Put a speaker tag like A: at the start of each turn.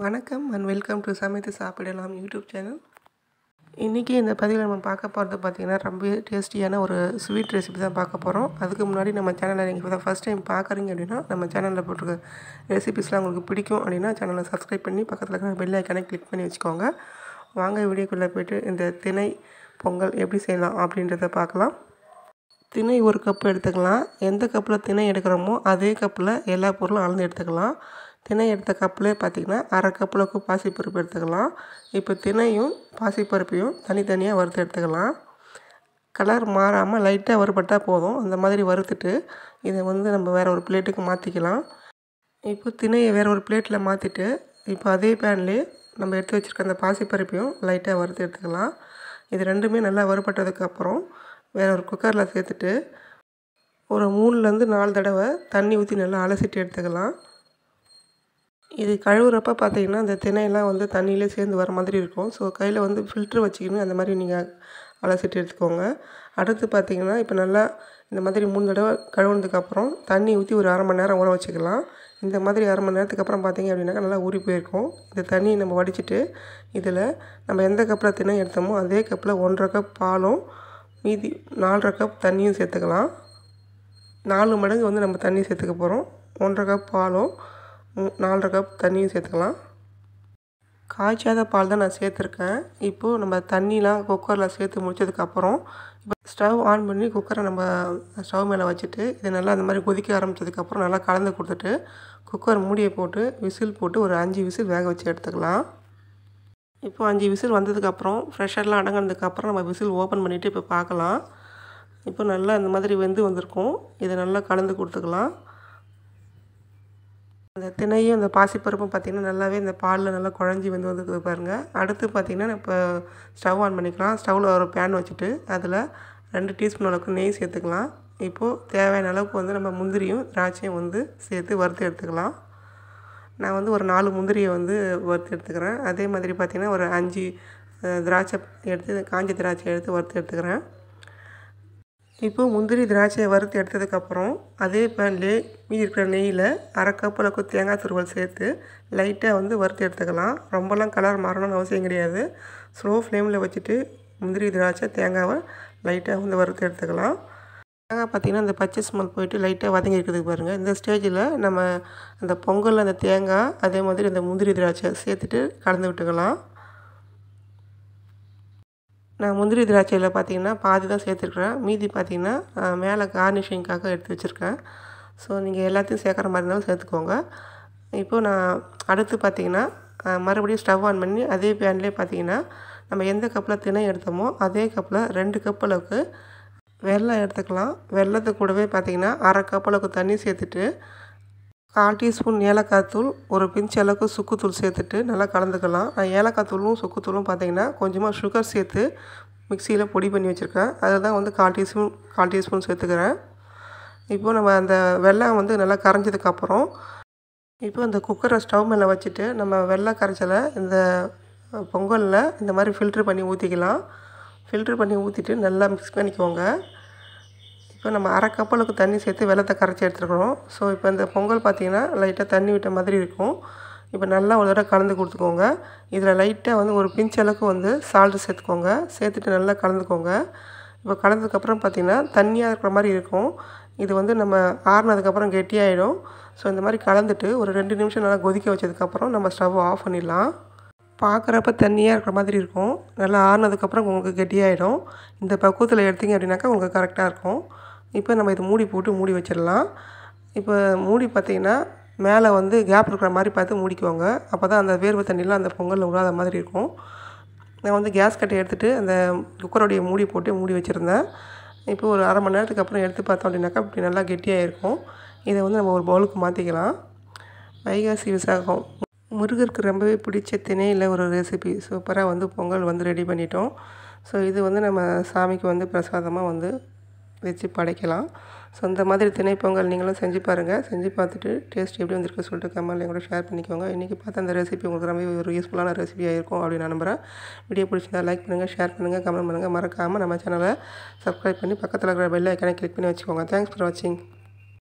A: வணக்கம் and welcome to சமைத்து சாப்பிடலாம் யூடியூப் சேனல். இன்றைக்கி இந்த பதிவில் நம்ம பார்க்க போகிறது பார்த்திங்கன்னா ரொம்ப டேஸ்டியான ஒரு ஸ்வீட் ரெசிபி தான் பார்க்க போகிறோம். அதுக்கு முன்னாடி நம்ம சேனலில் நீங்கள் இப்போ ஃபஸ்ட் டைம் பார்க்குறீங்க அப்படின்னா நம்ம சேனலில் போட்டிருக்க ரெசிபிஸ்லாம் உங்களுக்கு பிடிக்கும் அப்படின்னா சேனலை சப்ஸ்கிரைப் பண்ணி பக்கத்தில் இருக்கிற பெல் ஐக்கானை கிளிக் பண்ணி வச்சுக்கோங்க. வாங்க வீடியோக்குள்ளே போய்ட்டு இந்த திணை பொங்கல் எப்படி செய்யலாம் அப்படின்றத பார்க்கலாம். திணை ஒரு கப் எடுத்துக்கலாம். எந்த கப்பில் திணை எடுக்கிறோமோ அதே கப்பில் எல்லா பொருளும் அளந்து எடுத்துக்கலாம். திணை எடுத்த கப்பில் பார்த்திங்கன்னா அரை கப்பில் பாசிப்பருப்பு எடுத்துக்கலாம். இப்போ திணையும் பாசிப்பருப்பையும் தனித்தனியாக வறுத்து எடுத்துக்கலாம். கலர் மாறாமல் லைட்டாக வறுபட்டால் போதும். அந்த மாதிரி வறுத்துட்டு இதை நம்ம வேறு ஒரு பிளேட்டுக்கு மாற்றிக்கலாம். இப்போ திணையை வேறு ஒரு பிளேட்டில் மாற்றிட்டு இப்போ அதே பேன்லேயே நம்ம எடுத்து வச்சுருக்க அந்த பாசிப்பருப்பையும் லைட்டாக வறுத்து எடுத்துக்கலாம். இது ரெண்டுமே நல்லா வறுபட்டதுக்கப்புறம் வேறு ஒரு குக்கரில் சேர்த்துட்டு ஒரு 3-4 தடவை தண்ணி ஊற்றி நல்லா அலசிட்டு எடுத்துக்கலாம். இது கழுவுறப்ப பார்த்திங்கன்னா இந்த திணையெல்லாம் தண்ணியிலே சேர்ந்து வர மாதிரி இருக்கும். ஸோ கையில் ஃபில்ட்ரு வச்சுக்கின்னு அந்த மாதிரி நீங்கள் அலசிட்டு எடுத்துக்கோங்க. அடுத்து பார்த்திங்கன்னா இப்போ நல்லா இந்த மாதிரி 3 தடவை கழுவுனதுக்கப்புறம் தண்ணி ஊற்றி ஒரு அரை மணி நேரம் ஊற வச்சுக்கலாம். இந்த மாதிரி அரை மணி நேரத்துக்கு அப்புறம் பார்த்திங்க அப்படின்னாக்கா நல்லா ஊறி போயிருக்கும். இந்த தண்ணியை நம்ம வடிச்சிட்டு இதில் நம்ம எந்த கப்பில் திணை எடுத்தோமோ அதே கப்பில் 1.5 கப் பாலும் மீதி 4.5 கப் தண்ணியும் சேர்த்துக்கலாம். 4 மடங்கு நம்ம தண்ணி சேர்த்துக்க போகிறோம். 1.5 கப் பாலும் 4.5 கப் தண்ணியும் சேர்த்துக்கலாம். காய்ச்சாத பால் தான் நான் சேர்த்துருக்கேன். இப்போது நம்ம தண்ணிலாம் குக்கரில் சேர்த்து முடிச்சதுக்கப்புறம் இப்போ ஸ்டவ் ஆன் பண்ணி குக்கரை நம்ம ஸ்டவ் மேலே வச்சுட்டு இதை நல்லா அந்த மாதிரி கொதிக்க ஆரம்பித்ததுக்கப்புறம் நல்லா கலந்து கொடுத்துட்டு குக்கர் மூடியை போட்டு விசில் போட்டு ஒரு 5 விசில் வேக வச்சு எடுத்துக்கலாம். இப்போ 5 விசில் வந்ததுக்கப்புறம் ப்ரெஷர்லாம் அடங்கினதுக்கப்புறம் நம்ம விசில் ஓப்பன் பண்ணிவிட்டு இப்போ பார்க்கலாம். இப்போ நல்லா இந்த மாதிரி வெந்து வந்திருக்கும். இதை நல்லா கலந்து கொடுத்துக்கலாம். அந்த திணையும் அந்த பாசிப்பருப்பும் பார்த்திங்கன்னா நல்லாவே இந்த பாலில் நல்லா குழஞ்சி வந்துருக்கு பாருங்கள். அடுத்து பார்த்திங்கன்னா இப்போ ஸ்டவ் ஆன் பண்ணிக்கலாம். ஸ்டவ்வில் ஒரு பேன் வச்சுட்டு அதில் 2 டீஸ்பூன் அளவுக்கு நெய் சேர்த்துக்கலாம். இப்போது தேவையான அளவுக்கு நம்ம முந்திரியும் திராட்சையும் சேர்த்து வறுத்து எடுத்துக்கலாம். நான் ஒரு 4 முந்திரியை வறுத்து எடுத்துக்கிறேன். அதே மாதிரி பார்த்திங்கன்னா ஒரு 5 திராட்சை எடுத்து காஞ்ச திராட்சை எடுத்து வறுத்து எடுத்துக்கிறேன். இப்போது முந்திரி திராட்சையை வறுத்து எடுத்ததுக்கப்புறம் அதே பேன்லேயே மீதி இருக்கிற நெய்யில் அரை கப் அளவுக்கு தேங்காய் துருவல் சேர்த்து லைட்டாக வறுத்து எடுத்துக்கலாம். ரொம்பலாம் கலர் மாறணும்னு அவசியம் கிடையாது. ஸ்லோ ஃப்ளேமில் வச்சுட்டு முந்திரி திராட்சை தேங்காவை லைட்டாக வறுத்து எடுத்துக்கலாம். தேங்காய் பார்த்திங்கன்னா அந்த பச்சை ஸ்மெல் போயிட்டு லைட்டாக வதங்கி இருக்கிறதுக்கு பாருங்கள். இந்த ஸ்டேஜில் நம்ம அந்த பொங்கல் அந்த தேங்காய் அதே மாதிரி அந்த முந்திரி திராட்சை சேர்த்துட்டு கலந்து விட்டுக்கலாம். நான் முந்திரி திராட்சையில் பார்த்திங்கன்னா பாதி தான் சேர்த்துருக்குறேன். மீதி பார்த்திங்கன்னா மேலே கார்னிஷிங்காக எடுத்து வச்சுருக்கேன். ஸோ நீங்கள் எல்லாத்தையும் சேர்க்குற மாதிரி இருந்தாலும் சேர்த்துக்கோங்க. இப்போது நான் அடுத்து பார்த்திங்கன்னா மறுபடியும் ஸ்டவ் ஆன் பண்ணி அதே பேன்லேயே பார்த்திங்கன்னா நம்ம எந்த கப்பில் திணை எடுத்தோமோ அதே கப்பில் 2 கப் அளவுக்கு வெல்லம் எடுத்துக்கலாம். வெல்லத்து கூடவே பார்த்திங்கன்னா அரை கப் அளவுக்கு தண்ணி சேர்த்துட்டு 1/4 டீஸ்பூன் ஏலக்காய் தூள் ஒரு பிஞ்ச் அளவுக்கு சுக்குத்தூள் சேர்த்துட்டு நல்லா கலந்துக்கலாம். நான் ஏலக்காய் தூளும் சுக்குத்தூளும் பார்த்திங்கன்னா கொஞ்சமாக சுகர் சேர்த்து மிக்சியில் பொடி பண்ணி வச்சுருக்கேன். அதில் தான் 1/4 டீஸ்பூன் சேர்த்துக்கிறேன். இப்போது நம்ம அந்த வெல்லம் நல்லா கரைஞ்சதுக்கப்புறம் இப்போ இந்த குக்கரை ஸ்டவ் மேலே வச்சுட்டு நம்ம வெல்லம் கரைச்சலை இந்த பொங்கலில் இந்த மாதிரி ஃபில்ட்ரு பண்ணி ஊற்றிக்கலாம். ஃபில்ட்ரு பண்ணி ஊற்றிட்டு நல்லா மிக்ஸ் பண்ணிக்கோங்க. இப்போ நம்ம அரை கப் அளவுக்கு தண்ணி சேர்த்து வெல்லத்தை கரைச்சி எடுத்துருக்குறோம். ஸோ இப்போ இந்த பொங்கல் பார்த்திங்கன்னா லைட்டாக தண்ணி விட்ட மாதிரி இருக்கும். இப்போ நல்லா ஒரு தடவை கலந்து கொடுத்துக்கோங்க. இதில் லைட்டாக ஒரு பிஞ்ச் அளவுக்கு சால்ட்டு சேர்த்துக்கோங்க. சேர்த்துட்டு நல்லா கலந்துக்கோங்க. இப்போ கலந்ததுக்கப்புறம் பார்த்திங்கன்னா தண்ணியாக இருக்கிற மாதிரி இருக்கும். இது நம்ம ஆறுனதுக்கப்புறம் கெட்டியாகிடும். ஸோ இந்த மாதிரி கலந்துட்டு ஒரு 2 நிமிஷம் நல்லா கொதிக்க வச்சதுக்கப்புறம் நம்ம ஸ்டவ் ஆஃப் பண்ணிடலாம். பார்க்குறப்ப தண்ணியாக இருக்கிற மாதிரி இருக்கும். நல்லா ஆறுனதுக்கப்புறம் உங்களுக்கு கெட்டியாகிடும். இந்த பக்குவத்தில் எடுத்திங்க அப்படின்னாக்கா உங்களுக்கு கரெக்டாக இருக்கும். இப்போ நம்ம இது மூடி வச்சிடலாம். இப்போ மூடி பார்த்திங்கன்னா மேலே கேப் இருக்கிற மாதிரி பார்த்து மூடிக்குவோங்க. அப்போ தான் அந்த வேர்வை தண்ணிலாம் அந்த பொங்கலில் விடாத மாதிரி இருக்கும். நான் கேஸ் கட்டை எடுத்துகிட்டு அந்த குக்கருடைய மூடி வச்சுருந்தேன். இப்போ ஒரு அரை மணி நேரத்துக்கு அப்புறம் எடுத்து பார்த்தோம் அப்படின்னாக்கா இப்படி நல்லா கெட்டியாக இருக்கும். இதை நம்ம ஒரு பவுலுக்கு மாற்றிக்கலாம். வைகாசி விசாகம் முருகருக்கு ரொம்பவே பிடிச்ச திணையில் ஒரு ரெசிபி சூப்பராக பொங்கல் ரெடி பண்ணிட்டோம். ஸோ இது நம்ம சாமிக்கு பிரசாதமாக வச்சு படைக்கலாம். ஸோ இந்த மாதிரி திணை பொங்கல் நீங்களும் செஞ்சு பாருங்கள். செஞ்சு பார்த்துட்டு டேஸ்ட் எப்படி வந்திருக்கு சொல்லிட்டு கமெண்ட்லையும் கூட ஷேர் பண்ணிக்கோங்க. இன்றைக்கி பார்த்த அந்த ரெசிபி உங்களுக்கு ரொம்ப ஒரு யூஸ்ஃபுல்லான ரெசிபியாக இருக்கும் அப்படின்னு நான் நம்புகிறேன். வீடியோ பிடிச்சிருந்தா லைக் பண்ணுங்கள், ஷேர் பண்ணுங்கள், கமெண்ட் பண்ணுங்கள். மறக்காமல் நம்ம சேனலை சப்ஸ்கிரைப் பண்ணி பக்கத்தில் இருக்கிற பெல் ஐக்கானை கிளிக் பண்ணி வச்சுக்கோங்க. தேங்க்ஸ் ஃபார் வாட்சிங்.